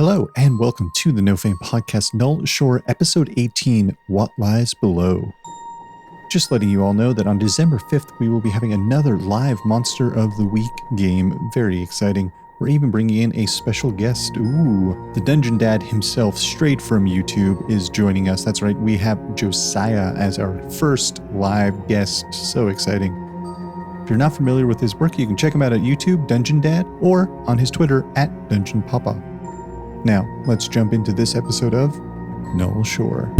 Hello, and welcome to the No Fame Podcast Null Shore, Episode 18, What Lies Below. Just letting you all know that on December 5th, we will be having another live Monster of the Week game. Very exciting. We're even bringing in a special guest. Ooh, the Dungeon Dad himself, straight from YouTube, is joining us. That's right, we have Josiah as our first live guest. So exciting. If you're not familiar with his work, you can check him out at YouTube, Dungeon Dad, or on his Twitter, @DungeonPapa. Now, let's jump into this episode of Null Shore.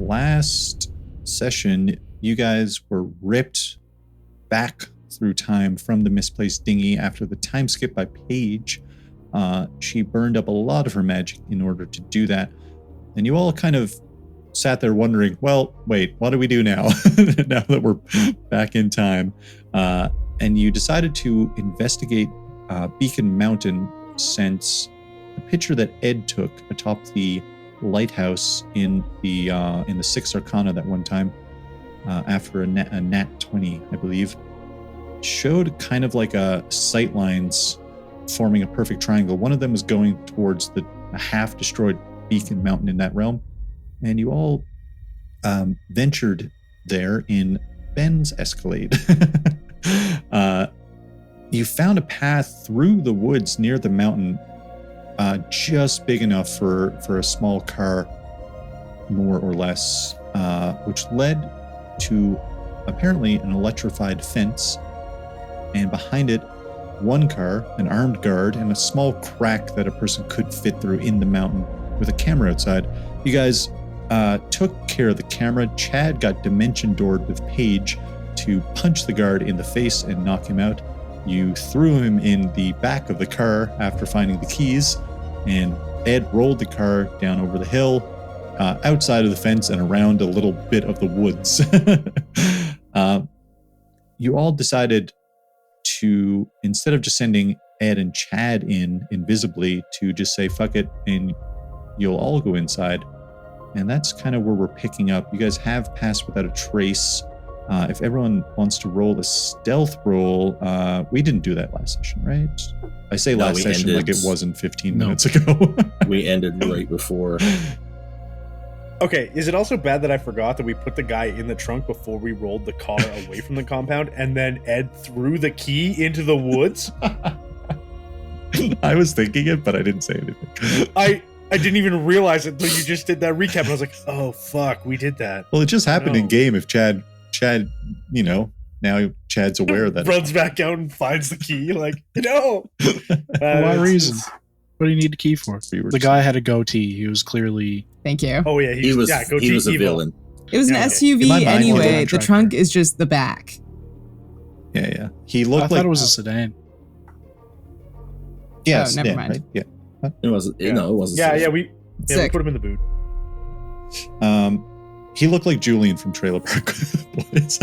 Last session, you guys were ripped back through time from the misplaced dinghy after the time skip by Paige. She burned up a lot of her magic in order to do that. And you all kind of sat there wondering, well, wait, what do we do now? Now that we're back in time. And you decided to investigate Beacon Mountain, since the picture that Ed took atop the lighthouse in the Sixth Arcana that one time, after a nat 20, I believe, showed kind of like a sight lines forming a perfect triangle. One of them was going towards the half-destroyed Beacon Mountain in that realm, and you all ventured there in Ben's Escalade. You found a path through the woods near the mountain, just big enough for a small car, more or less, which led to apparently an electrified fence, and behind it, one car, an armed guard, and a small crack that a person could fit through in the mountain with a camera outside. You guys took care of the camera. Chad got dimension doored with Paige to punch the guard in the face and knock him out. You threw him in the back of the car after finding the keys, and Ed rolled the car down over the hill, outside of the fence and around a little bit of the woods. You all decided to, instead of just sending Ed and Chad in invisibly, to just say fuck it and you'll all go inside. And that's kind of where we're picking up. You guys have passed without a trace. If everyone wants to roll a stealth roll, we didn't do that last session, right? I say last session like it wasn't 15 minutes ago. We ended right before. Okay, is it also bad that I forgot that we put the guy in the trunk before we rolled the car away from the compound, and then Ed threw the key into the woods? I was thinking it, but I didn't say anything. I didn't even realize it until you just did that recap, and I was like, oh, fuck, we did that. Well, it just happened in game. If Chad, now Chad's aware that runs back out and finds the key, like, no. For what reason? What do you need the key for? The guy had a goatee. He was clearly... Thank you. Oh, yeah. He was a villain. It was an SUV anyway. The trunk is just the back. Yeah. He looked I thought it was a sedan. Yeah, oh, never mind. Right? Yeah. It wasn't. Yeah. No, it wasn't. Yeah, we put him in the boot. He looked like Julian from Trailer Park Boys.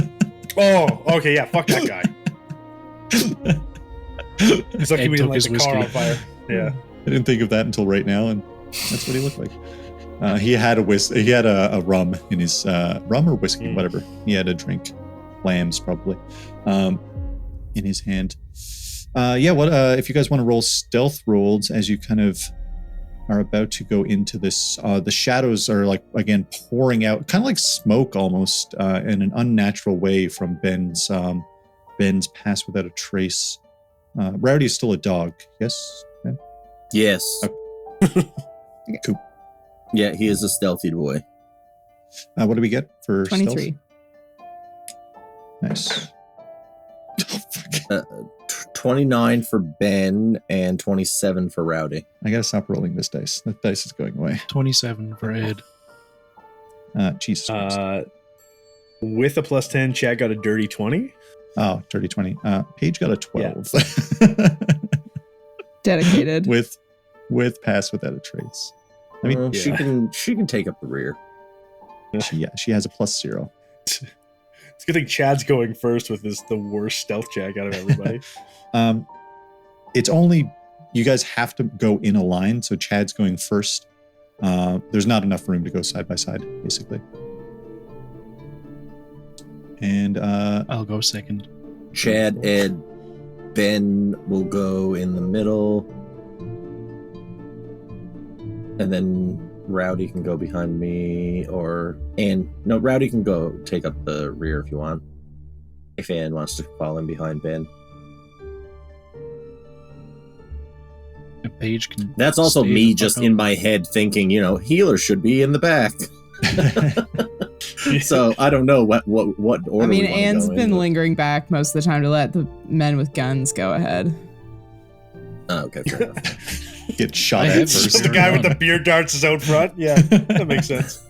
Oh, okay, yeah, fuck that guy. It's like we didn't light the car on fire. Yeah. I didn't think of that until right now, and that's what he looked like. He had a rum in his rum or whiskey, whatever. He had a drink, lambs probably, in his hand. If you guys want to roll stealth rolls as you kind of are about to go into this, the shadows are like again pouring out, kind of like smoke almost, in an unnatural way from Ben's pass without a trace. Rowdy is still a dog, yes? Ben? Yes. Okay. Cool. Yeah, he is a stealthy boy. What do we get for 23? Stealth? Nice. Oh, fuck. 29 for Ben and 27 for Rowdy. I gotta stop rolling this dice. That dice is going away. 27 for Ed. Jesus Christ. With a plus 10, Chad got a dirty 20. Oh, dirty 20. Paige got a 12. Dedicated. with pass without a trace. I mean, she can take up the rear. She has a +0. It's a good thing Chad's going first with the worst stealth check out of everybody. It's only you guys have to go in a line, so Chad's going first. There's not enough room to go side by side, basically. And I'll go second. Chad, Ed, Ben will go in the middle. And then Rowdy can go behind me, Rowdy can go take up the rear if you want. If Ann wants to fall in behind Ben. If Paige can. That's also me just in my head thinking, healer should be in the back. So I don't know what order. I mean, Anne's been lingering back most of the time to let the men with guns go ahead. Oh, okay, fair enough. Get shot at first. So the guy with the beard darts is out front. Yeah, that makes sense.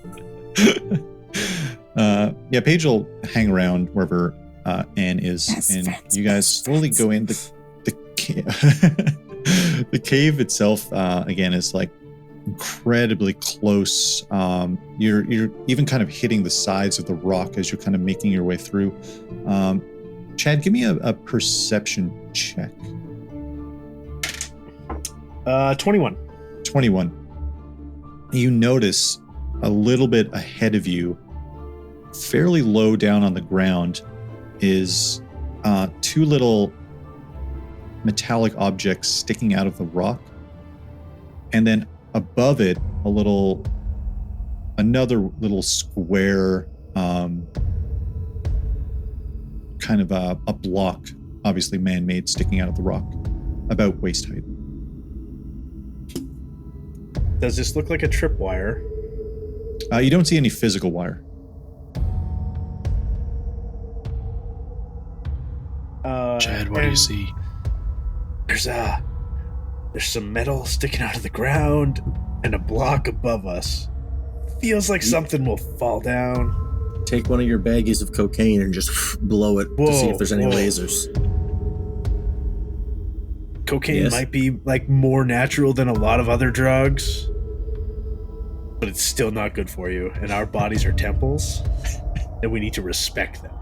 Paige will hang around wherever Anne is, you guys slowly go in. The cave itself, again, is like incredibly close. You're even kind of hitting the sides of the rock as you're kind of making your way through. Chad, give me a perception check. 21. 21. You notice a little bit ahead of you, fairly low down on the ground, is two little metallic objects sticking out of the rock. And then above it, another little square, kind of a block, obviously man-made, sticking out of the rock, about waist height. Does this look like a tripwire? You don't see any physical wire. Chad, what do you see? There's some metal sticking out of the ground and a block above us. Feels like something will fall down. Take one of your baggies of cocaine and just blow it to see if there's any lasers. Cocaine might be like more natural than a lot of other drugs, but it's still not good for you. And our bodies are temples, and we need to respect them.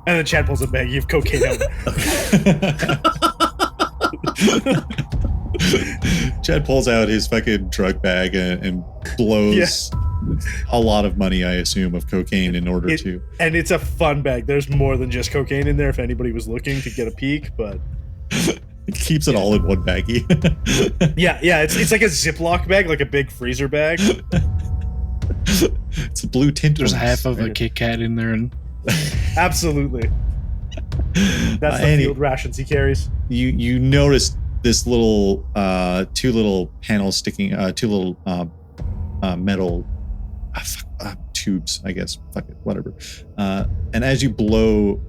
And then Chad pulls a baggie of cocaine out. Chad pulls out his fucking drug bag and blows a lot of money, I assume, of cocaine in order to. And it's a fun bag. There's more than just cocaine in there if anybody was looking to get a peek, but. It keeps it all in one baggie. It's like a Ziploc bag, like a big freezer bag. It's a blue tint. There's half of a Kit Kat in there, and absolutely. That's the field rations he carries. You notice this little two little panels sticking, two little metal tubes, I guess. Fuck it, whatever. And as you blow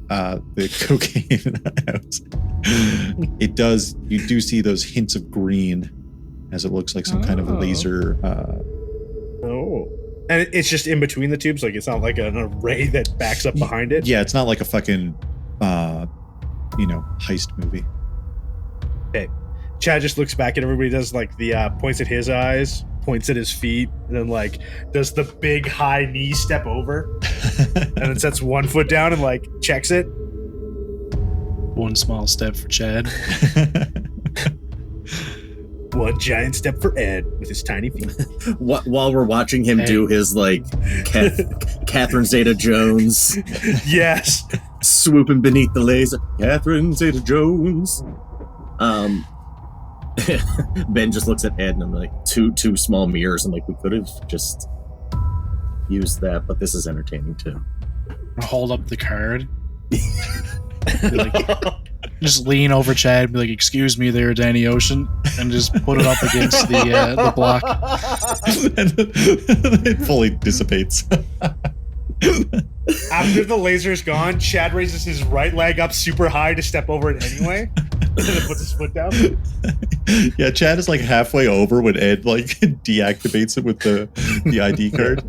the cocaine out, you do see those hints of green as it looks like some kind of laser. And it's just in between the tubes, like it's not like an array that backs up behind it. Yeah, it's not like a fucking heist movie. Okay. Chad just looks back at everybody, does like the points at his eyes, points at his feet, and then like does the big high knee step over, and then sets one foot down and like checks it. One small step for Chad. One giant step for Ed with his tiny feet. While we're watching him do his like Catherine Zeta-Jones. Yes. Swooping beneath the laser. Catherine Zeta-Jones. Ben just looks at Ed and I'm like, two small mirrors. I'm like, we could have just used that, but this is entertaining too. Hold up the card. Just lean over Chad and be like, excuse me there, Danny Ocean, and just put it up against the block. And it fully dissipates. After the laser's gone, Chad raises his right leg up super high to step over it anyway. And then puts his foot down. Yeah, Chad is like halfway over when Ed like deactivates it with the ID card.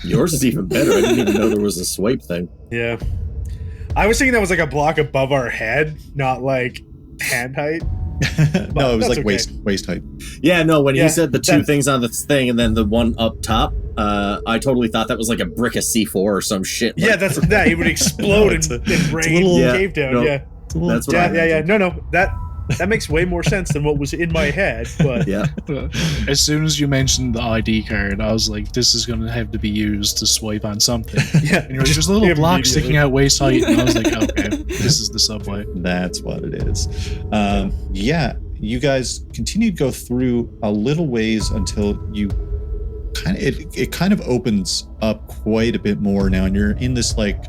Yours is even better. I didn't even know there was a swipe thing. Yeah. I was thinking that was like a block above our head, not like hand height. No, it was that's like okay. waist height. Yeah, no, when Yeah, he said the two that- things on the thing and then the one up top, I totally thought that was like a brick of C4 or some shit. Yeah, Like, that's that. He would explode No, it's and a brain little- Yeah, cave down. no. Yeah. that's what Yeah, I yeah. No. That makes way more sense than what was in my head. But Yeah. As soon as you mentioned the ID card, I was like, this is going to have to be used to swipe on something. yeah, And you're like, there's a little block sticking out waist height. And I was like, okay, this is the subway. That's what it is. Yeah, you guys continue to go through a little ways until you it kind of opens up quite a bit more now, and you're in this like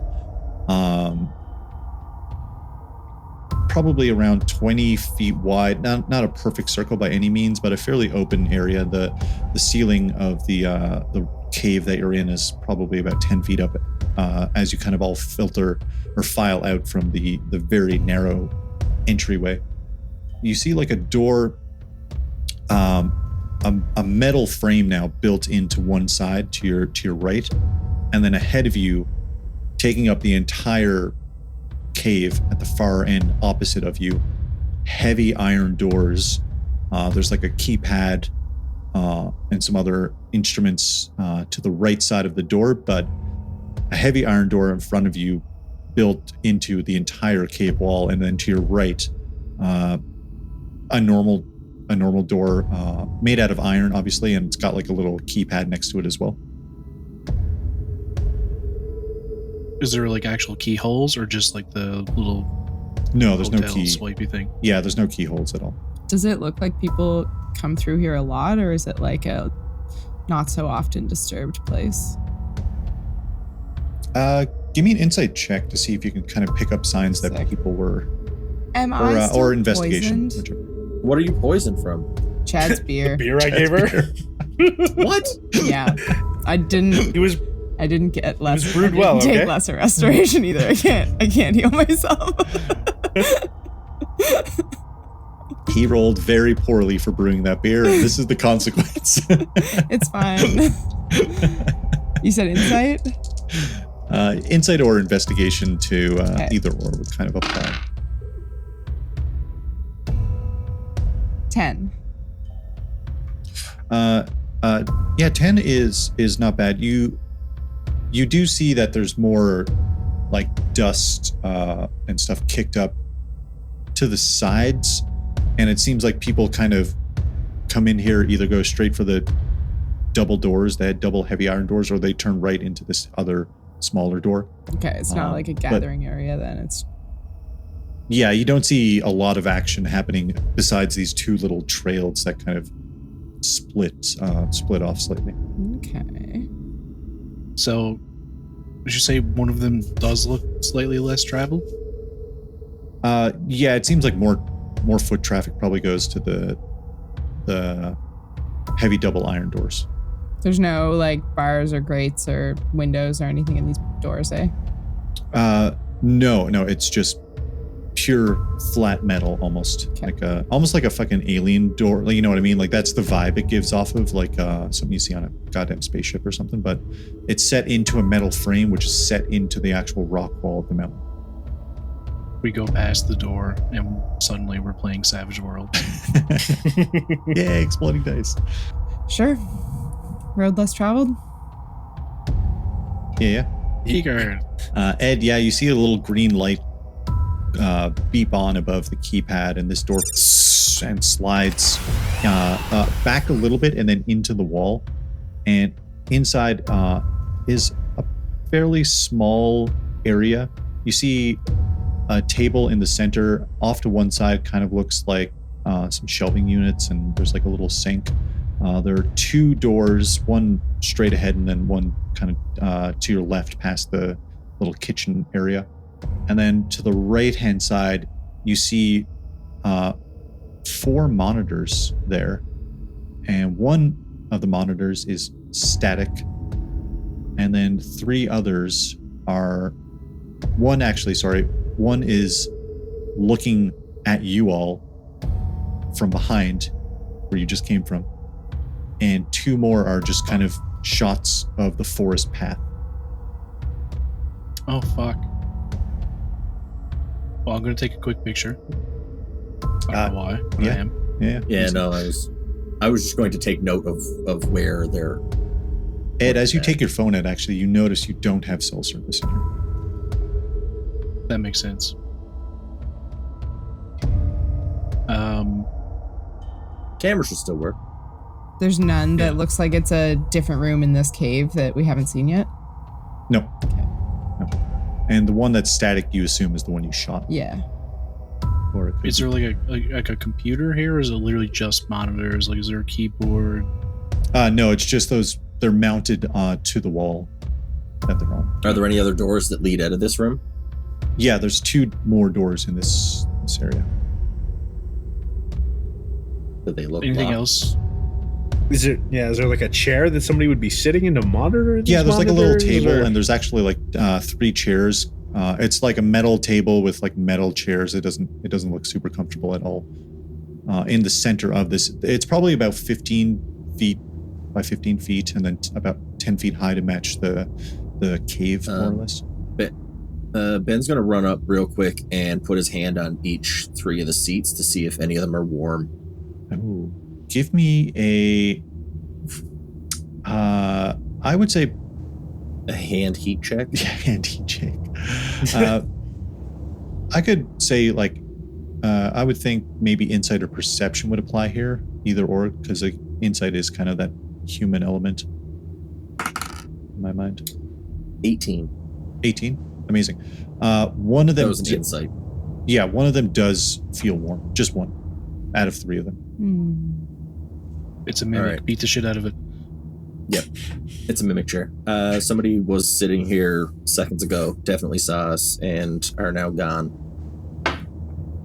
probably around 20 feet wide, not a perfect circle by any means, but a fairly open area. The ceiling of the cave that you're in is probably about 10 feet up as you kind of all filter or file out from the very narrow entryway. You see like a door, a metal frame now built into one side to your right, and then ahead of you, taking up the entire cave at the far end opposite of you, heavy iron doors. There's like a keypad and some other instruments to the right side of the door, but a heavy iron door in front of you built into the entire cave wall, and then to your right, a normal door made out of iron, obviously, and it's got like a little keypad next to it as well. Is there like actual keyholes or just like the little No, there's no hotel key. swipey thing? Yeah, there's no keyholes at all. Does it look like people come through here a lot, or is it like a not so often disturbed place? Give me an insight check to see if you can kind of pick up signs that Sick. people were, Am I still or investigation. poisoned? Whichever. What are you poisoned from? Chad's beer. beer I gave her. What? Yeah, I didn't He was get less. was brewed I didn't well, take okay? lesser restoration either. I can't heal myself. He rolled very poorly for brewing that beer, and this is the consequence. It's fine. You said insight? Insight or investigation to Okay. either or would kind of apply. 10. Yeah, 10 is not bad. You do see that there's more like dust and stuff kicked up to the sides, and it seems like people kind of come in here, either go straight for the double doors, they had double heavy iron doors, or they turn right into this other smaller door. Okay, it's not like a but- gathering area then. It's Yeah, you don't see a lot of action happening besides these two little trails that kind of split off slightly. okay. So, would you say one of them does look slightly less traveled? Yeah, it seems like more foot traffic probably goes to the heavy double iron doors. There's no like bars or grates or windows or anything in these doors, eh? No, it's just pure flat metal, almost Okay. almost like a fucking alien door. You know what I mean? Like that's the vibe it gives off of, like something you see on a goddamn spaceship or something. But it's set into a metal frame, which is set into the actual rock wall of the mountain. We go past the door and suddenly we're playing Savage World. Yay, exploding dice. Sure. Road less traveled? Yeah. Eager. Ed, yeah, you see a little green light beep on above the keypad, and this door and slides back a little bit and then into the wall. And inside is a fairly small area. You see a table in the center. Off to one side kind of looks like some shelving units, and there's like a little sink. There are two doors, one straight ahead and then one kind of to your left past the little kitchen area. And then to the right-hand side, you see 4 monitors there. And one of the monitors is static. And then 3 others are... One is looking at you all from behind where you just came from. And 2 more are just kind of shots of the forest path. Oh, fuck. Well, I'm going to take a quick picture. I don't know why, but yeah. I am. Yeah, no, I was just going to take note of where they're... Ed, as you take your phone out, actually, you notice you don't have cell service in here. That makes sense. Camera should still work. There's none that looks like it's a different room in this cave that we haven't seen yet? No. And the one that's static, you assume, is the one you shot. Yeah. Or it could Is there like a computer here, or is it literally just monitors? Like, is there a keyboard? No, it's just those. They're mounted to the wall that they're on. Are there any other doors that lead out of this room? Yeah, there's 2 more doors in this area. That they look Anything locked? else? Is there like a chair that somebody would be sitting in to monitor? Yeah, there's like a little monitors, table, or- and there's actually like 3 chairs. It's like a metal table with like metal chairs. It doesn't look super comfortable at all. In the center of this, it's probably about 15 feet by 15 feet, and then about 10 feet high to match the cave, more or less. Ben's going to run up real quick and put his hand on each 3 of the seats to see if any of them are warm. Oh, give me a. I would say A hand heat check? yeah, hand heat check. I could say like, I would think maybe insight or perception would apply here, either or, because like, insight is kind of that human element. In my mind. 18. 18, amazing. One of them. That was an insight. Yeah, one of them does feel warm. Just one, out of 3 of them. It's a mimic. All right. Beat the shit out of it. Yep. It's a mimic chair. Somebody was sitting here seconds ago, definitely saw us, and are now gone.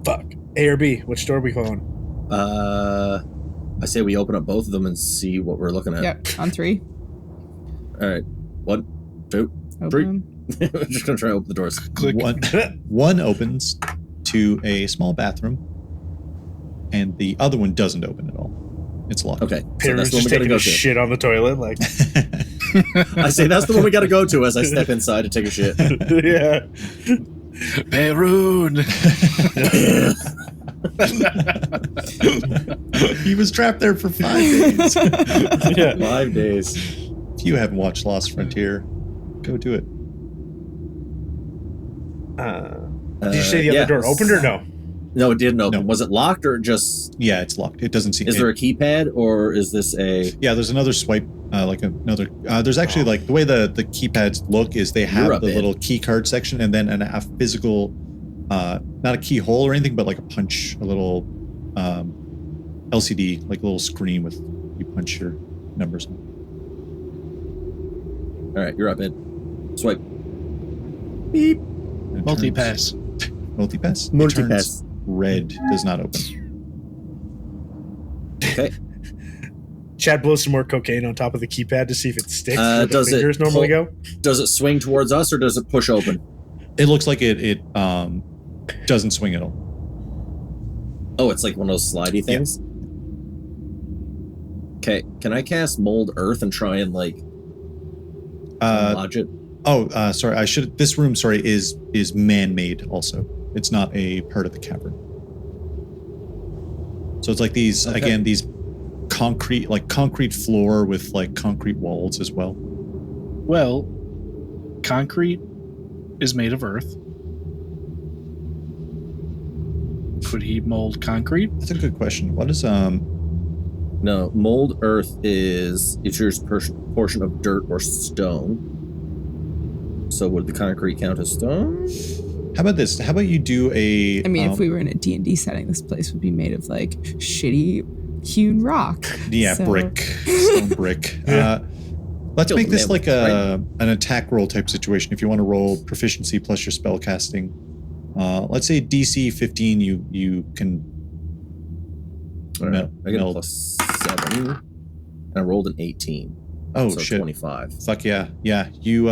Fuck. A or B? Which door are we calling? I say we open up both of them and see what we're looking at. Yep, on 3. All right. 1, 2, Open 3. them. I'm just going to try to open the doors. Click. One opens to a small bathroom, and the other one doesn't open at all. It's locked. Okay. So Parents that's the one just we got to taking go a to. shit on the toilet, like I say that's the one we got to go to as I step inside to take a shit. yeah. Perun! He was trapped there for 5 days. Yeah. 5 days. If you haven't watched Lost Frontier, go do it. Did you say the other door opened or no? No, it didn't open. No. Was it locked or just... Yeah, it's locked. It doesn't seem. Is there a keypad or is this a... Yeah, there's another swipe. There's actually like the way the keypads look is they have You're up, the Ed. little key card section and then a physical, not a keyhole or anything, but like a little LCD, like a little screen with you punch your numbers on. All right, you're up, Ed. Swipe. Beep. And it Multi-pass. turns- Multi-pass? It Multi-pass. turns red, does not open. Okay. Chad blows some more cocaine on top of the keypad to see if it sticks. Uh, where the does it fingers normally pull- go. Does it swing towards us or does it push open? It looks like it doesn't swing at all. Oh, it's like one of those slidey things? Okay, can I cast Mold Earth and try and, like, lodge it? Sorry, this room, is man-made also. It's not a part of the cavern. So it's like these, Okay. again, these concrete floor with like concrete walls as well. Well, concrete is made of earth. Could he mold concrete? That's a good question. What is No, Mold Earth is your portion of dirt or stone. So would the concrete count as stone? how about this? How about you do a I mean, if we were in a D&D setting, this place would be made of like shitty hewn rock. So- brick, stone brick. Let's Still make this man, like an attack roll type situation. If you want to roll proficiency plus your spell casting, let's say DC 15, you can. All right, I get a meld. plus 7. And I rolled an 18. Oh so shit! 25. Fuck yeah. You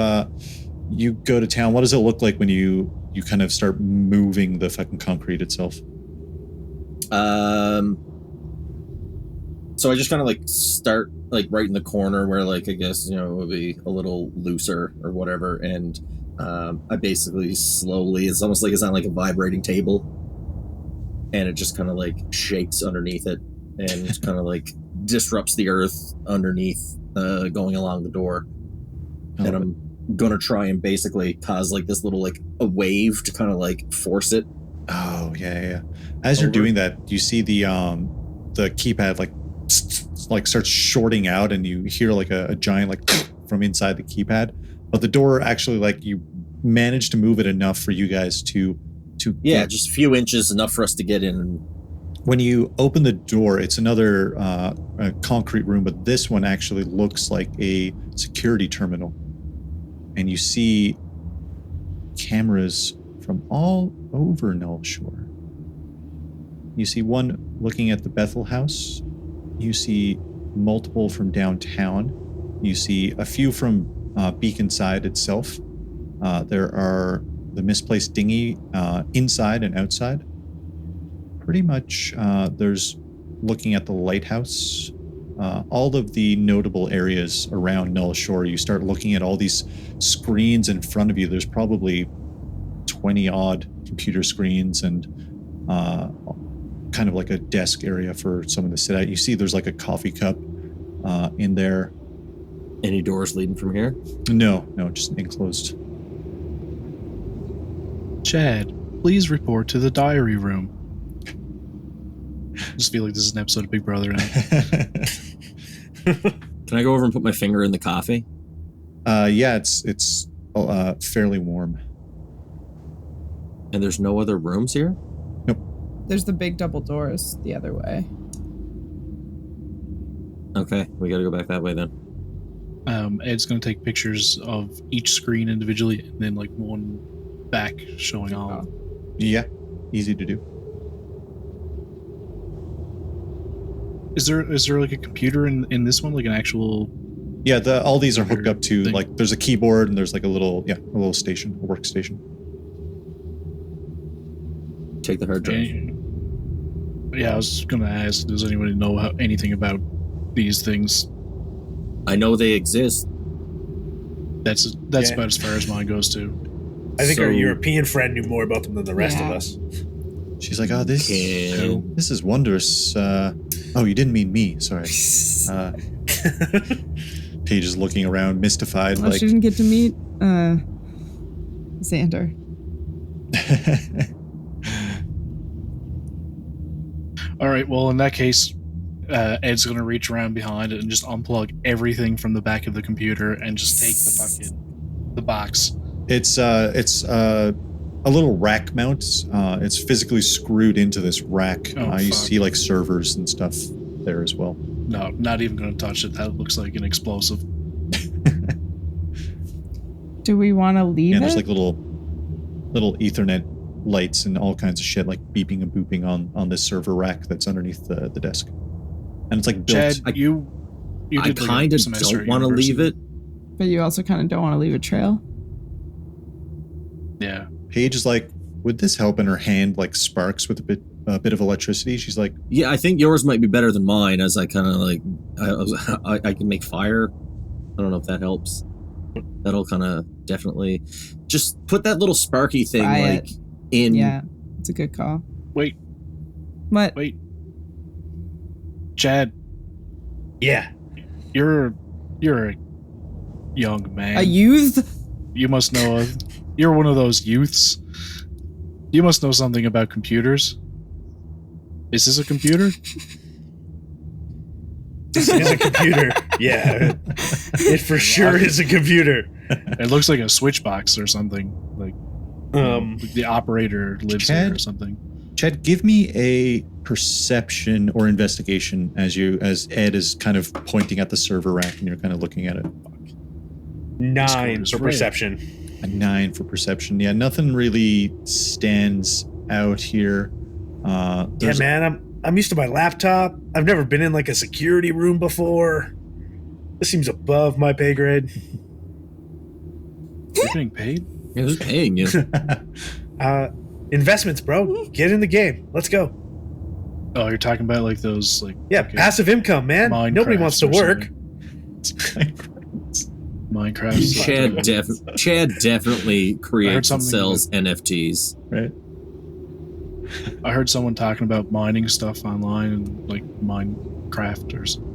go to town. What does it look like when you kind of start moving the fucking concrete itself? So I just kind of like start like right in the corner where like I guess it would be a little looser or whatever, and I basically slowly, it's almost like it's on like a vibrating table, and it just kind of like shakes underneath it and kind of like disrupts the earth underneath, going along the door. And I'm gonna try and basically cause like this little like a wave to kind of like force it. Oh yeah. As you're doing that, you see the keypad like starts shorting out, and you hear like a giant like from inside the keypad. But the door actually, like, you managed to move it enough for you guys to yeah, just a few inches, enough for us to get in. When you open the door, it's another a concrete room, but this one actually looks like a security terminal. And you see cameras from all over Null Shore. You see one looking at the Bethyl house. You see multiple from downtown. You see a few from Beaconside itself. There are the misplaced dinghy inside and outside. Pretty much, there's looking at the lighthouse. All of the notable areas around Null Shore. You start looking at all these screens in front of you. There's probably 20 odd computer screens and kind of like a desk area for someone to sit at. You see there's like a coffee cup in there. Any doors leading from here? No, just enclosed. Chad, please report to the diary room. I just feel like this is an episode of Big Brother now. Can I go over and put my finger in the coffee? Yeah, it's fairly warm. And there's no other rooms here? Nope. There's the big double doors the other way. Okay, we gotta go back that way then. Ed's going to take pictures of each screen individually and then like one back showing all. Yeah, easy to do. Is there like a computer in this one, like an actual? Yeah, all these are hooked up to thing. like there's a keyboard and there's like a little station, a workstation. Take the hard drive. Yeah, I was going to ask, does anybody know anything about these things? I know they exist. That's about as far as mine goes too. I think our European friend kknew more about them than the rest of us. She's like, this is wondrous. Oh, you didn't mean me. Sorry. Paige is looking around, mystified. Well, she didn't get to meet Xander. All right. Well, in that case, Ed's going to reach around behind it and just unplug everything from the back of the computer and just take the box. It's a little rack mount. It's physically screwed into this rack. You see like servers and stuff there as well. No, not even going to touch it. That looks like an explosive. Do we want to leave it? There's like little Ethernet lights and all kinds of shit, like beeping and booping on this server rack that's underneath the desk. And it's like built. Chad, you I kind of don't want to leave it. But you also kind of don't want to leave a trail. Yeah. Paige is like, would this help? And her hand like sparks with a bit of electricity. She's like, yeah, I think yours might be better than mine, as I kind of like I can make fire. I don't know if that helps. That'll kind of definitely just put that little sparky thing in. Yeah, it's a good call. Wait. Chad. Yeah. You're a young man. A youth? You must know. You're one of those youths. You must know something about computers. Is this a computer? This is a computer. Yeah. It for sure is a computer. It looks like a switch box or something. Like the operator lives there or something. Chad, give me a perception or investigation as Ed is kind of pointing at the server rack and you're kind of looking at it. 9 for perception. A 9 for perception. Yeah, nothing really stands out here. Yeah, man, I'm used to my laptop. I've never been in like a security room before. This seems above my pay grade. You're getting paid? Yeah, who's paying you? Investments, bro. Get in the game. Let's go. Oh, you're talking about like those like Yeah, passive income, man. Minecraft Nobody wants to or work. Minecraft. Chad definitely creates and something sells NFTs. Right. I heard someone talking about mining stuff online and like Minecraft or something.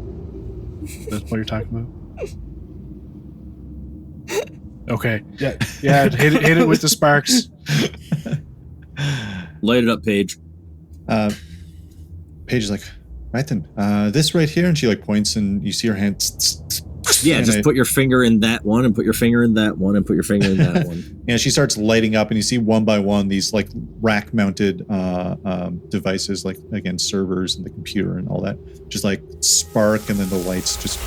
That's what you're talking about? Okay. Yeah. Hit it with the sparks. Light it up, Paige. Paige is like, right then, this right here, and she like points, and you see her hand. Yeah, just put your finger in that one, and put your finger in that one, and put your finger in that one. Yeah, she starts lighting up, and you see one by one these like rack-mounted devices, like again servers and the computer and all that, just like spark, and then the lights just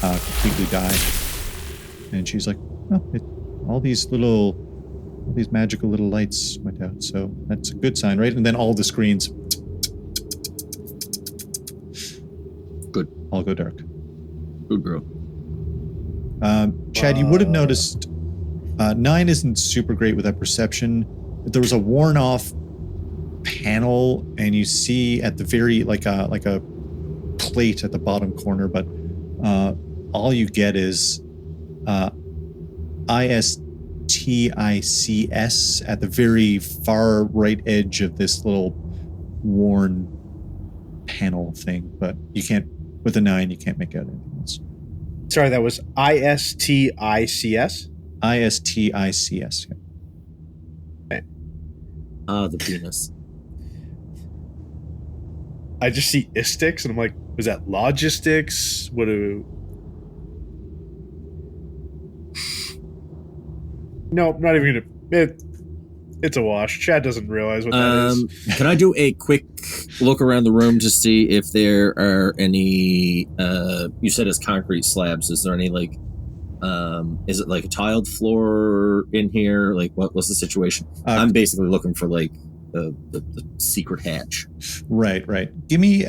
completely die. And she's like, "Oh, all these magical little lights went out, so that's a good sign, right?" And then all the screens, good, all go dark. Good girl. Chad, you would have noticed 9 isn't super great with that perception. There was a worn off panel, and you see at the very like a plate at the bottom corner, but all you get is ISTICS at the very far right edge of this little worn panel thing, but you can't, with a 9, you can't make out anything else. Sorry, that was ISTICS? ISTICS. Okay. The penis. I just see istics, and I'm like, was that logistics? What do... No, not even gonna... It's a wash. Chad doesn't realize what that is. Can I do a quick look around the room to see if there are any, you said it's concrete slabs. Is there any, like, is it like a tiled floor in here? Like, what's the situation? I'm basically looking for, like, the secret hatch. Right. Give me,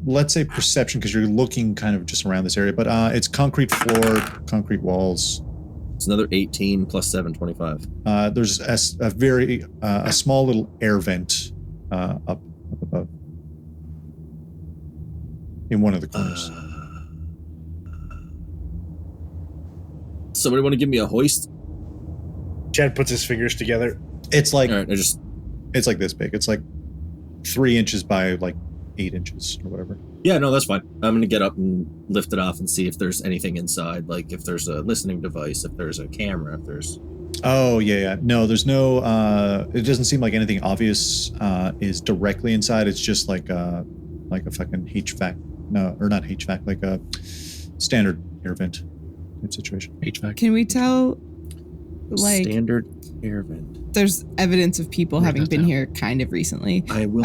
let's say perception, because you're looking kind of just around this area, but it's concrete floor, concrete walls. It's another 18 plus 7, 25. There's a very a small little air vent up above in one of the corners. Somebody want to give me a hoist? Chad puts his fingers together. It's like, all right, it's like this big. It's like 3 inches by like 8 inches or whatever. Yeah, no, that's fine. I'm going to get up and lift it off and see if there's anything inside, like if there's a listening device, if there's a camera, if there's... Oh, yeah. No, there's no... it doesn't seem like anything obvious is directly inside. It's just like a fucking HVAC. No, or not HVAC, like a standard air vent type situation. HVAC. Can we tell, like... Standard air vent. There's evidence of people having been here kind of recently. I will...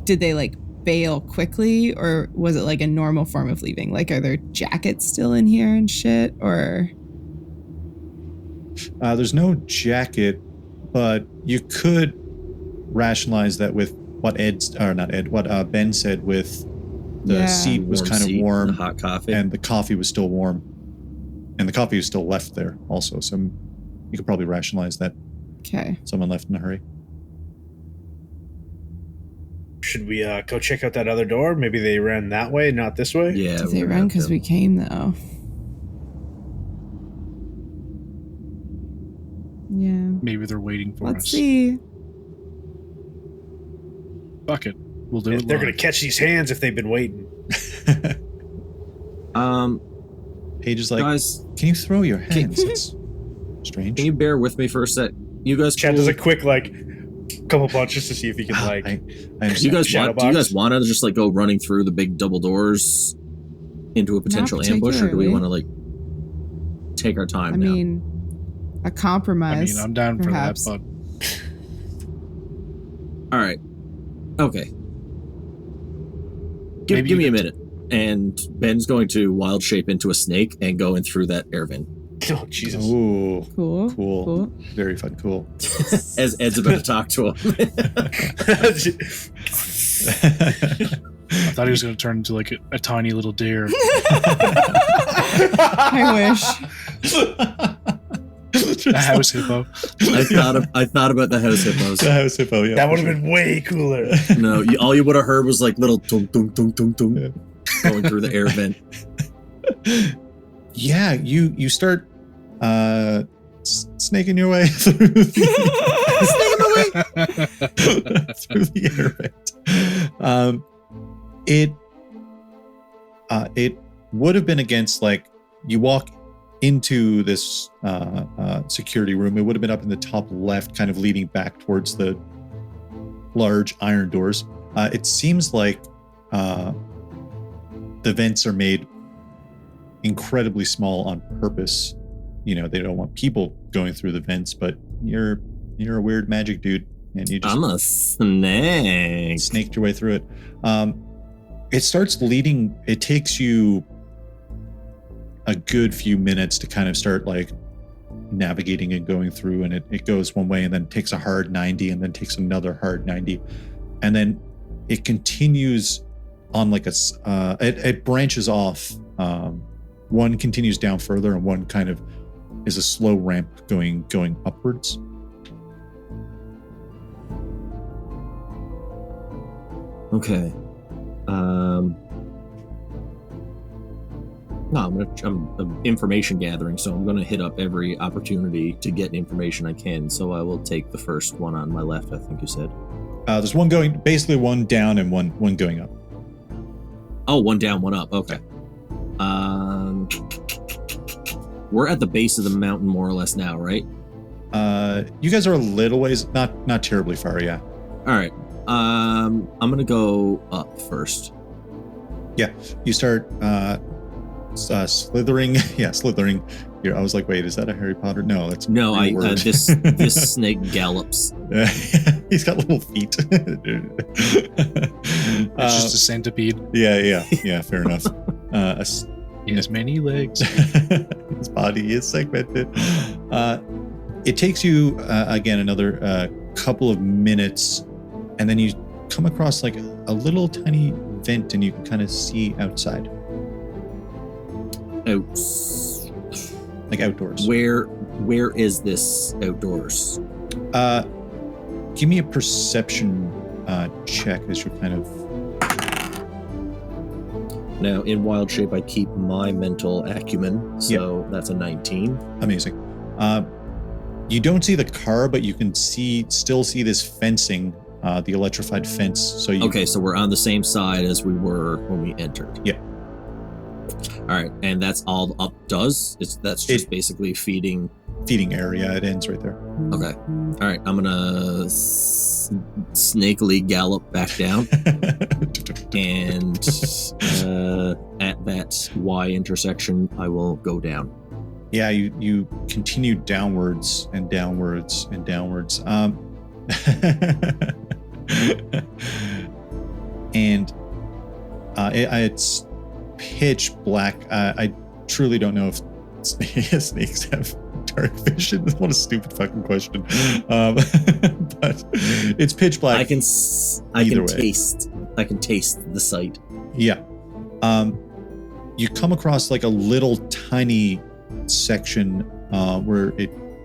did they, like, bail quickly, or was it like a normal form of leaving? Like, are there jackets still in here and shit, or? There's no jacket, but you could rationalize that with what Ben said, with the seat was kind of warm, the hot coffee, and the coffee was still warm, and the coffee was still left there also. So you could probably rationalize that. Okay. Someone left in a hurry. Should we go check out that other door? Maybe they ran that way, not this way? Yeah. Did they run because we came, though? Yeah. Maybe they're waiting for us. Let's see. Fuck it. We'll do it. They're going to catch these hands if they've been waiting. Paige is like, guys, can you throw your hands? It's strange. Can you bear with me for a sec? You guys Chad does a quick, like, couple punches to see if he can, like... I do you guys want to just, like, go running through the big double doors into a potential ambush, or do we want to, like, take our time now? I mean, a compromise. I'm down perhaps. for that, but... All right. Okay. Give me a minute. And Ben's going to wild shape into a snake and go in through that air vent. Oh, Jesus. Ooh. Cool. Very fun. Cool. As Ed's about to talk to him. I thought he was going to turn into like a tiny little deer. I wish. A house hippo. I thought about the house hippos. The house hippo, yeah. That would have been way cooler. No, all you would have heard was like little tung tung tung tung tung Yeah. going through the air vent. Yeah, you start snaking your way through through the air vent. It would have been against, like, you walk into this security room. It would have been up in the top left, kind of leading back towards the large iron doors. It seems like the vents are made incredibly small on purpose. You know, they don't want people going through the vents, but you're a weird magic dude, and you just I'm a snake. snaked your way through it. It starts leading. It takes you a good few minutes to kind of start like navigating and going through, and it goes one way and then takes a hard 90 and then takes another hard 90, and then it continues on like it branches off. One continues down further, and one kind of is a slow ramp going upwards. Okay. No, I'm information gathering, so I'm gonna hit up every opportunity to get information I can. So I will take the first one on my left. I think you said. There's one going, basically one down and one going up. Oh, one down, one up. Okay. We're at the base of the mountain more or less now, right? You guys are a little ways, not terribly far, yeah. All right. I'm gonna go up first. Yeah, you start slithering. Yeah, slithering. I was like, wait, is that a Harry Potter? No, that's No, a word. this snake gallops. He's got little feet. It's just a centipede. Yeah. Fair enough. He has many legs. His body is segmented. It takes you again another couple of minutes, and then you come across like a little tiny vent, and you can kind of see outside, like outdoors. Where is this outdoors? Give me a perception check as you're kind of. Now, in wild shape, I keep my mental acumen, so that's a 19. Amazing. You don't see the car, but you can still see this fencing, the electrified fence. So Okay, so we're on the same side as we were when we entered. Yeah. All right, and that's all the up does? That's just basically feeding area. It ends right there. Okay. All right, I'm gonna snakily gallop back down, and at that Y intersection, I will go down. Yeah, you continue downwards and downwards and downwards. And it's pitch black. I truly don't know if snakes have dark vision. What a stupid fucking question. But it's pitch black. I can way. taste the sight. Yeah. You come across like a little tiny section where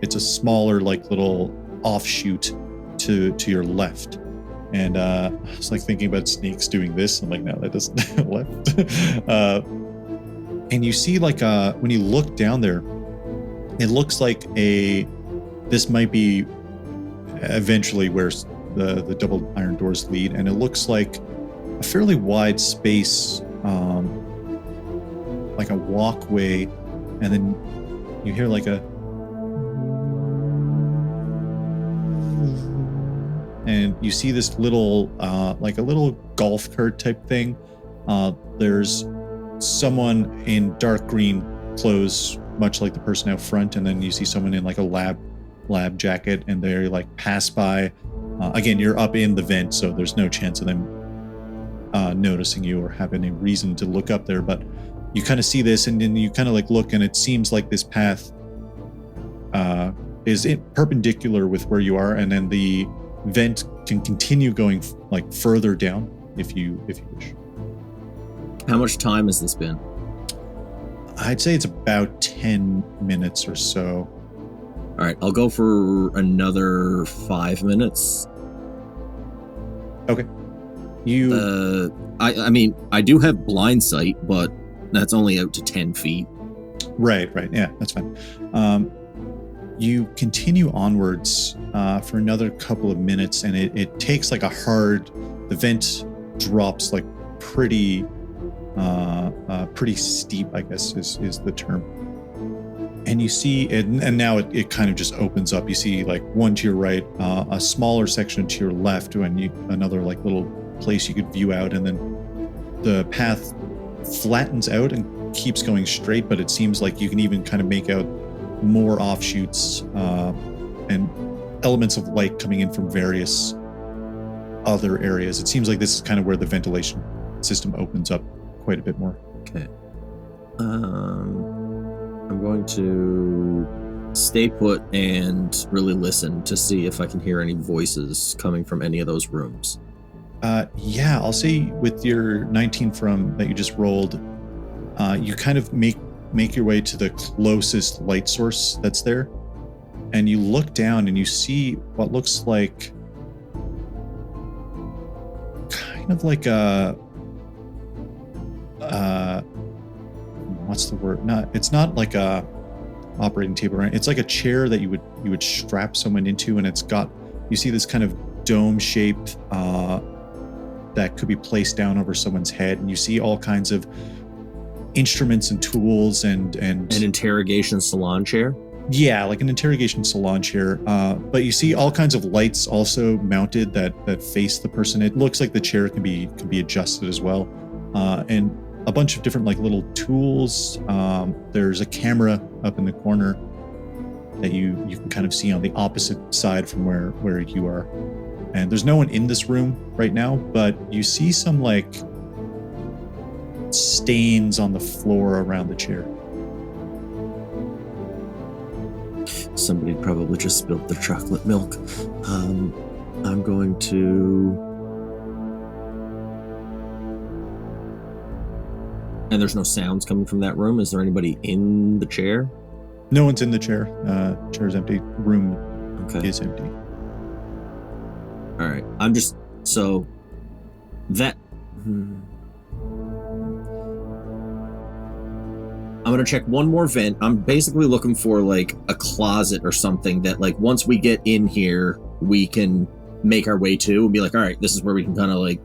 it's a smaller like little offshoot to your left. And I was like thinking about snakes doing this. I'm like, no, that doesn't left. And you see like when you look down there, it looks like this might be eventually where the double iron doors lead, and it looks like a fairly wide space, like a walkway, and then you hear like and you see this little like a little golf cart type thing. There's someone in dark green clothes, much like the person out front, and then you see someone in like a lab jacket, and they like pass by. Again, you're up in the vent, so there's no chance of them noticing you or having a reason to look up there, but you kind of see this, and then you kind of like look, and it seems like this path is perpendicular with where you are, and then the vent can continue going like further down if you wish. How much time has this been? I'd say it's about 10 minutes or so. All right, I'll go for another 5 minutes. Okay. I mean, I do have blind sight, but that's only out to 10 feet. Right. Yeah, that's fine. You continue onwards for another couple of minutes, and it takes like the vent drops like pretty steep, I guess is the term. And you see, and now it kind of just opens up. You see like one to your right, a smaller section to your left, and another like little place you could view out, and then the path flattens out and keeps going straight, but it seems like you can even kind of make out more offshoots and elements of light coming in from various other areas. It seems like this is kind of where the ventilation system opens up quite a bit more. Okay. I'm going to stay put and really listen to see if I can hear any voices coming from any of those rooms. Yeah, I'll say with your 19 from that you just rolled, you kind of make your way to the closest light source that's there, and you look down and you see what looks like kind of like what's the word? It's not like a operating table, right? It's like a chair that you would strap someone into, and you see this kind of dome shape that could be placed down over someone's head, and you see all kinds of instruments and tools and an interrogation salon chair. Yeah, like an interrogation salon chair. But you see all kinds of lights also mounted that face the person. It looks like the chair can be adjusted as well, and a bunch of different like little tools. There's a camera up in the corner that you can kind of see on the opposite side from where you are. And there's no one in this room right now, but you see some like stains on the floor around the chair. Somebody probably just spilled their chocolate milk. I'm going to... And there's no sounds coming from that room. Is there anybody in the chair? No one's in the chair. Chair's empty. Room is empty. All right. I'm just... So... That... I'm going to check one more vent. I'm basically looking for like a closet or something that like once we get in here, we can make our way to and be like, all right, this is where we can kind of like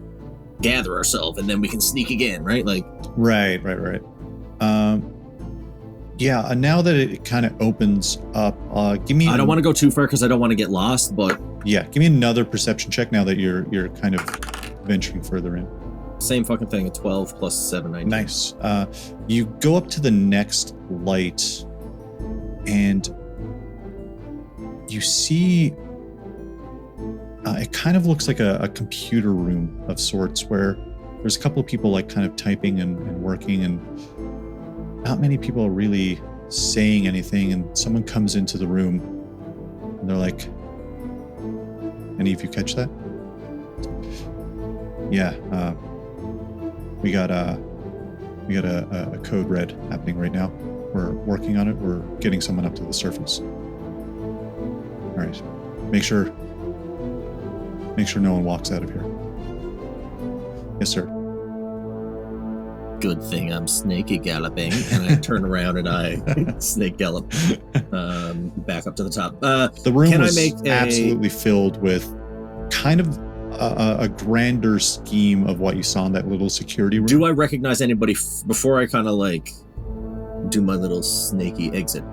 gather ourselves and then we can sneak again, right? Like, right. Yeah. Now that it kind of opens up, give me. I don't want to go too far because I don't want to get lost, but yeah, give me another perception check now that you're kind of venturing further in. Same fucking thing, a 12 plus 7, 19. Nice. You go up to the next light and you see it kind of looks like a computer room of sorts where there's a couple of people like kind of typing and working, and not many people are really saying anything, and someone comes into the room and they're like, any of you catch that? Yeah, we got a code red happening right now. We're working on it. We're getting someone up to the surface. All right. Make sure no one walks out of here. Yes, sir. Good thing I'm snaky galloping, and I turn around and I snake gallop back up to the top. The room was absolutely filled with kind of a grander scheme of what you saw in that little security room. Do I recognize anybody before I kind of like do my little snaky exit?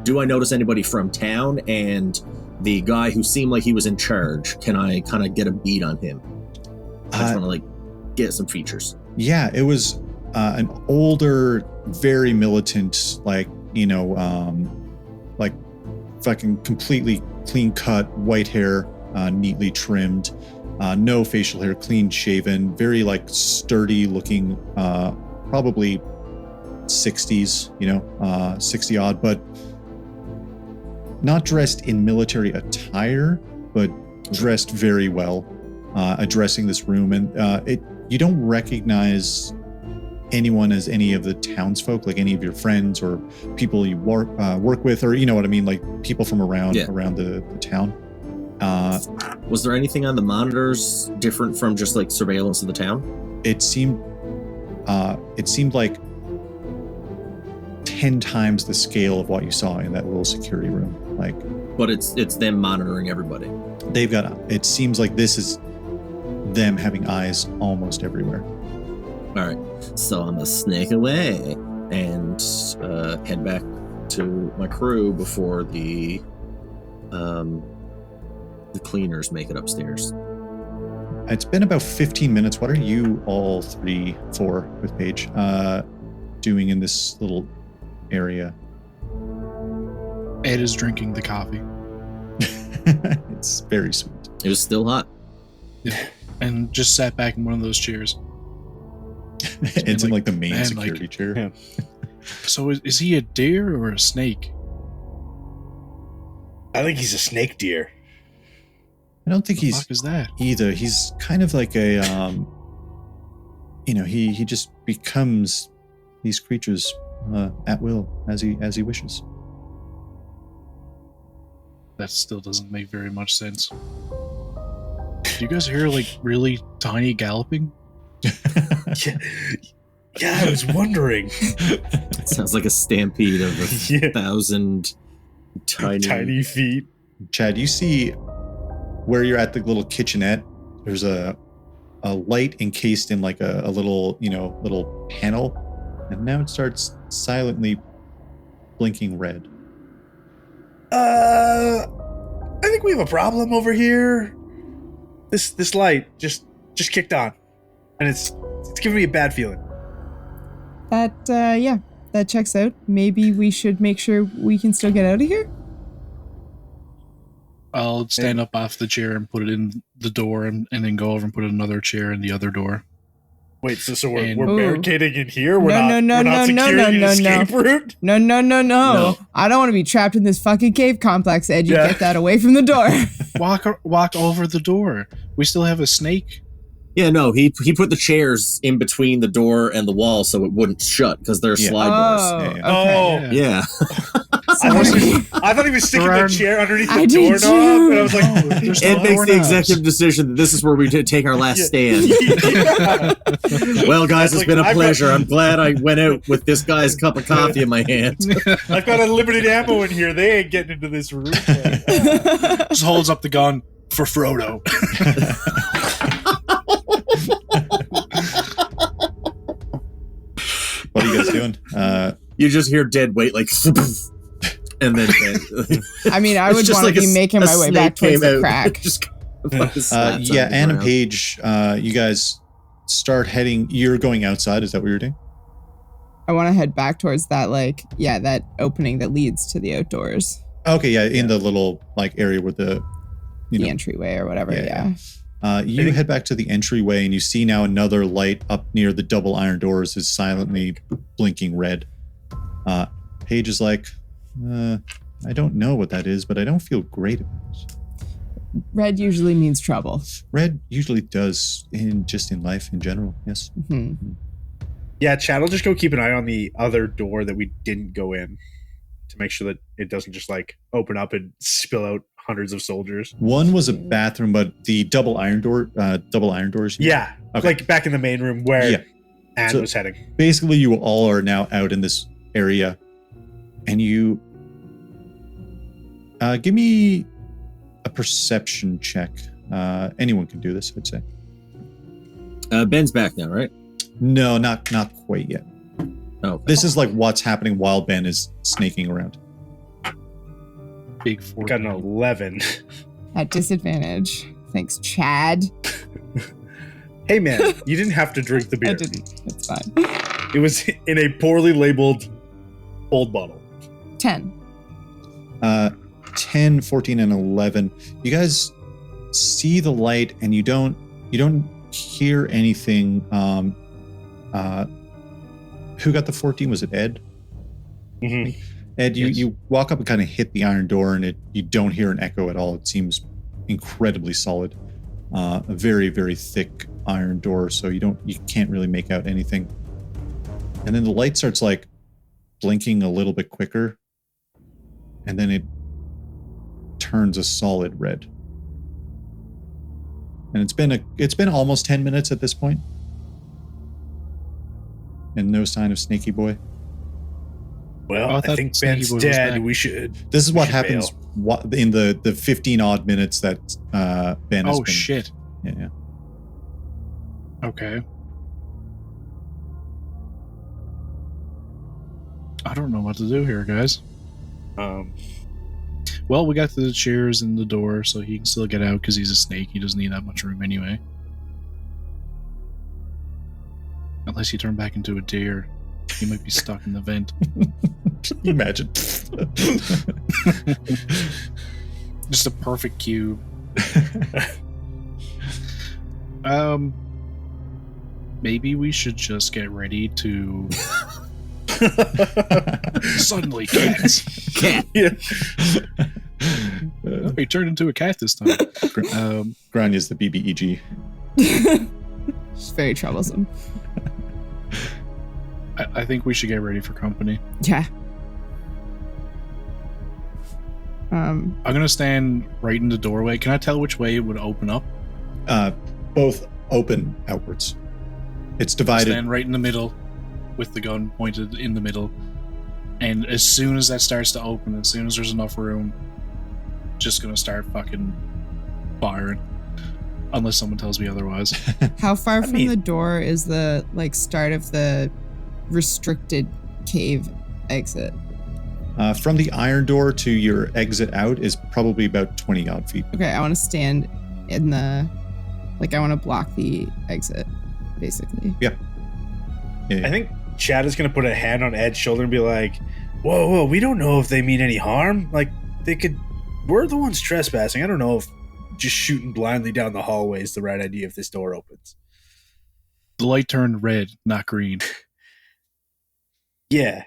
Do I notice anybody from town? And the guy who seemed like he was in charge, can I kind of get a beat on him? I just want to like get some features. Yeah, it was an older, very militant, like, like fucking completely clean cut, white hair, neatly trimmed. No facial hair, clean shaven, very like sturdy looking, probably 60s, 60 odd, but not dressed in military attire, but dressed very well, addressing this room. And you don't recognize anyone as any of the townsfolk, like any of your friends or people you work with, or you know what I mean, like people from around the town. Was there anything on the monitors different from just like surveillance of the town? It seemed like 10 times the scale of what you saw in that little security room. But it's them monitoring everybody. They've got. It seems like this is them having eyes almost everywhere. All right, so I'm gonna snake away and head back to my crew before the cleaners make it upstairs. It's been about 15 minutes. What are you all 4 with Paige doing in this little area? Ed is drinking the coffee. It's very sweet. It was still hot. Yeah. And just sat back in one of those chairs. It's in like the main security chair. Yeah. So is he a deer or a snake? I think he's a snake deer. I don't think What the he's fuck is that? either. He's kind of like a, he just becomes these creatures at will as he wishes. That still doesn't make very much sense. Do you guys hear like really tiny galloping? Yeah, I was wondering. It sounds like a stampede of 1,000 tiny feet. Chad, you see where you're at the little kitchenette. There's a light encased in like a little panel, and now it starts silently blinking red. I think we have a problem over here. This light just kicked on, and it's giving me a bad feeling. That checks out. Maybe we should make sure we can still get out of here. I'll stand up off the chair and put it in the door, and then go over and put another chair in the other door. Wait, so we're And- barricading in here? We're No, not securing an escape route? No. I don't want to be trapped in this fucking cave complex, Ed. You Yeah. get that away from the door. Walk over the door. We still have a snake. Yeah, no, he put the chairs in between the door and the wall so it wouldn't shut because they're slide doors. Yeah. Oh, Yeah. I thought he was sticking the chair underneath I the did doorknob, too. and I was like, There's Ed no makes the doorknobs. executive decision that this is where we take our last stand. Yeah. Well, guys, it's Like, been a I've got- pleasure. I'm glad I went out with this guy's cup of coffee in my hand. I've got unlimited ammo in here. They ain't getting into this room. Just holds up the gun for Frodo. What are you guys doing? You just hear dead weight, like, and then I mean, I It's would just want like to be a making my way back snake towards came the out. crack. Just fucking slaps on the Anna and ground. Paige, you guys start heading. You're going outside. Is that what you're doing? I want to head back towards that, that opening that leads to the outdoors, Okay, yeah, in the little area where the entryway or whatever. Yeah. You head back to the entryway and you see now another light up near the double iron doors is silently blinking red. Paige is like, I don't know what that is, but I don't feel great about it. Red usually means trouble. Red usually does in life in general, yes. Mm-hmm. Yeah, Chad will just go keep an eye on the other door that we didn't go in to make sure that it doesn't just open up and spill out hundreds of soldiers. One was a bathroom, but the double iron doors. Yeah, Okay. like back in the main room where Anne So- was heading. Basically, you all are now out in this area, and you give me a perception check. Anyone can do this, I'd say. Ben's back now, right? No, not quite yet. Oh, This is like what's happening while Ben is snaking around. Big 4. Got an 11. At disadvantage. Thanks, Chad. Hey man, you didn't have to drink the I beer. didn't. It's fine. It was in a poorly labeled old bottle. 10. 10, 14, and 11. You guys see the light and you don't hear anything. Who got the 14? Was it Ed? Mm-hmm. Ed, Yes. you walk up and kind of hit the iron door and you don't hear an echo at all. It seems incredibly solid. A very, very thick iron door, so you can't really make out anything. And then the light starts like blinking a little bit quicker. And then it turns a solid red. And it's been almost 10 minutes at this point. And no sign of Snaky Boy. Well, I think Snaky Ben's Boy was dead. back. We should. This is we what should happens in the 15 odd minutes that Ben has been. Oh, shit. Yeah. Okay. I don't know what to do here, guys. Well, we got the chairs and the door, so he can still get out because he's a snake. He doesn't need that much room anyway. Unless you turn back into a deer. He might be stuck in the vent. Can you imagine? Just a perfect cube. Maybe we should just get ready to... Suddenly, cats. Cat. Yeah. Oh, he turned into a cat this time. Granya's the BBEG. It's very troublesome. I think we should get ready for company. Yeah. I'm gonna stand right in the doorway. Can I tell which way it would open up? Both open outwards. It's divided. Stand right in the middle with the gun pointed in the middle. And as soon as that starts to open, as soon as there's enough room, just gonna start fucking firing. Unless someone tells me otherwise. How far from the door is the start of the restricted cave exit? From the iron door to your exit out is probably about 20 odd feet. Okay, I want to stand in the... I want to block the exit, basically. Yeah. I think Chad is going to put a hand on Ed's shoulder and be like, whoa, we don't know if they mean any harm. We're the ones trespassing. I don't know if just shooting blindly down the hallway is the right idea if this door opens. The light turned red, not green. Yeah.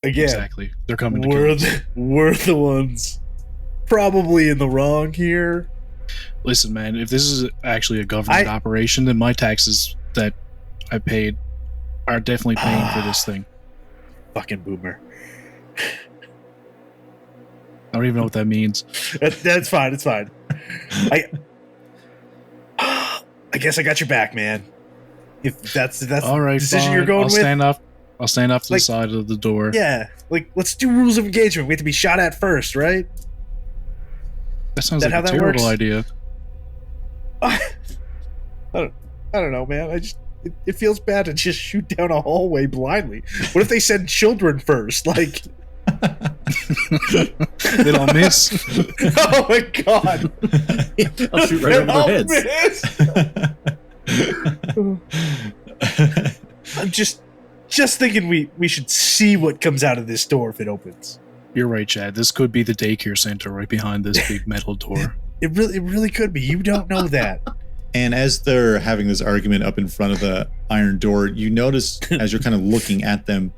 Again, Exactly. They're coming to kill us. We're the ones probably in the wrong here. Listen, man, if this is actually a government operation, then my taxes that I paid are definitely paying for this thing. Fucking boomer. I don't even know what that means. That's fine. It's fine. I guess I got your back, man. If that's all right, the decision fine. you're going with. I'll stand off to the side of the door. Yeah, let's do rules of engagement. We have to be shot at first, right? That sounds like a terrible idea. I don't know, man. It feels bad to just shoot down a hallway blindly. What if they send children first? They don't miss. Oh my god! I'll shoot right over their heads. I'm just thinking we should see what comes out of this door if it opens. You're right, Chad. This could be the daycare center right behind this big metal door. It really could be. You don't know that. And as they're having this argument up in front of the iron door, you notice as you're kind of looking at them,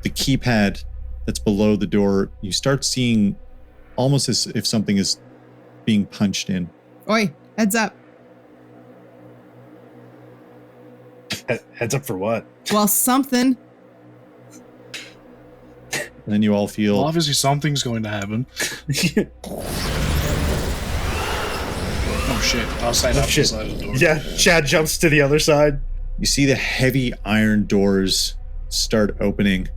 the keypad that's below the door, you start seeing almost as if something is being punched in. Oi, heads up. Heads up for what? Well, something. And then you all feel... Well, obviously something's going to happen. Oh shit, I'll stand up to the side of the door. Yeah, Chad jumps to the other side. You see the heavy iron doors start opening.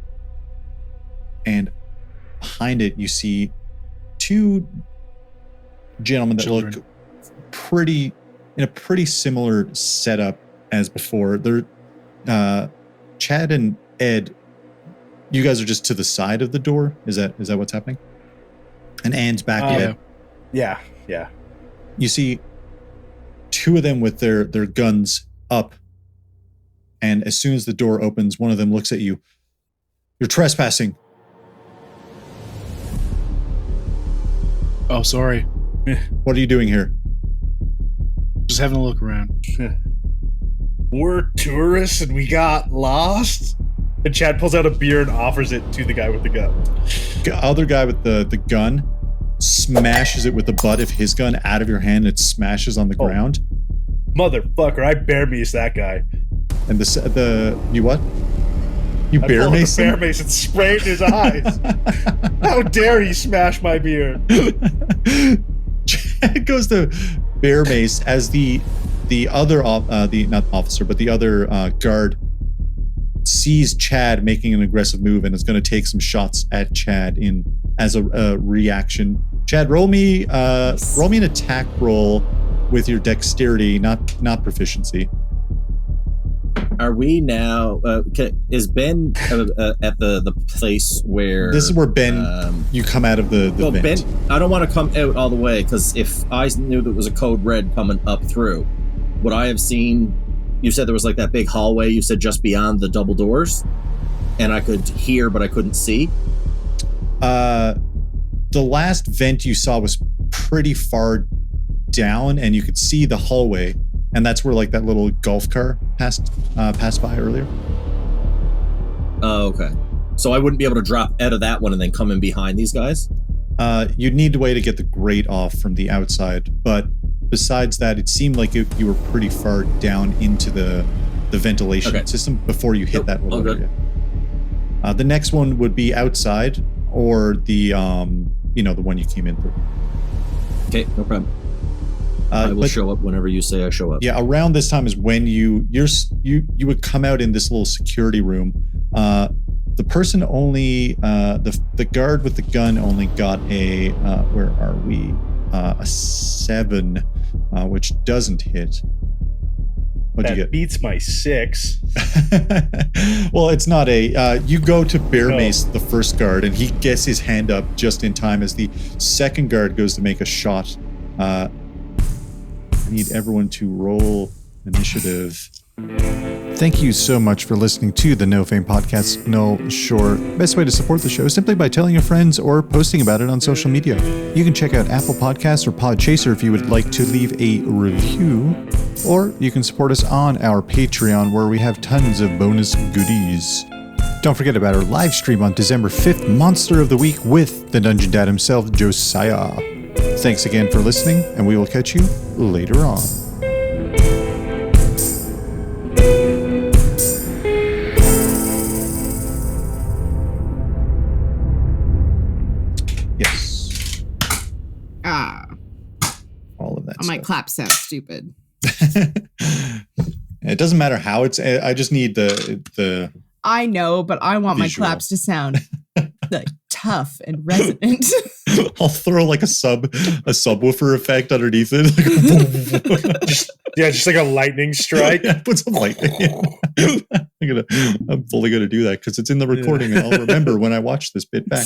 And behind it, you see two gentlemen that look in a pretty similar setup as before. They're Chad and Ed. You guys are just to the side of the door. Is that what's happening? And Anne's back Ed. Yeah. You see two of them with their guns up. And as soon as the door opens, one of them looks at you. You're trespassing. Oh, sorry. What are you doing here? Just having a look around. We're tourists and we got lost. And Chad pulls out a beer and offers it to the guy with the gun. The other guy with the gun smashes it with the butt of his gun out of your hand. And it smashes on the ground. Motherfucker, I bear meets that guy. And you what? You I bear pull out the mace bear him? mace and spray it in his eyes. How dare he smash my beard? Chad goes to bear mace as the other not officer, but the other guard sees Chad making an aggressive move and is going to take some shots at Chad as a reaction. Chad, roll me an attack roll with your dexterity, not proficiency. Are we now? Is Ben at the place where? This is where Ben. You come out of the well, vent. Ben, I don't want to come out all the way because if I knew there was a code red coming up through, would I have seen? You said there was like that big hallway. You said just beyond the double doors, and I could hear, but I couldn't see. The last vent you saw was pretty far down, and you could see the hallway, and that's where like that little golf car passed by earlier. Oh, okay. So I wouldn't be able to drop out of that one and then come in behind these guys? You'd need a way to get the grate off from the outside, but besides that, it seemed like you were pretty far down into the ventilation system before you hit that little area. The next one would be outside, or the the one you came in through. Okay, no problem. I will show up whenever you say I show up. Yeah, around this time is when you would come out in this little security room. The person only the guard with the gun only got a where are we? A 7, which doesn't hit. What'd you get? Beats my 6. Well, it's not a. You go to bear mace the first guard, and he gets his hand up just in time as the second guard goes to make a shot. I need everyone to roll initiative. Thank you so much for listening to the No Fame Podcast. No, sure. Best way to support the show is simply by telling your friends or posting about it on social media. You can check out Apple Podcasts or Podchaser if you would like to leave a review, or you can support us on our Patreon where we have tons of bonus goodies. Don't forget about our live stream on December 5th, Monster of the Week with the Dungeon Dad himself, Josiah. Thanks again for listening, and we will catch you later on. Yes. All of that My stuff. clap sounds stupid. It doesn't matter how it's. I just need the. I know, but I want visual. my claps to sound like tough and resonant. I'll throw like a subwoofer effect underneath it. just like a lightning strike. Yeah, put some lightning in. I'm fully gonna do that because it's in the recording and I'll remember when I watch this bit back.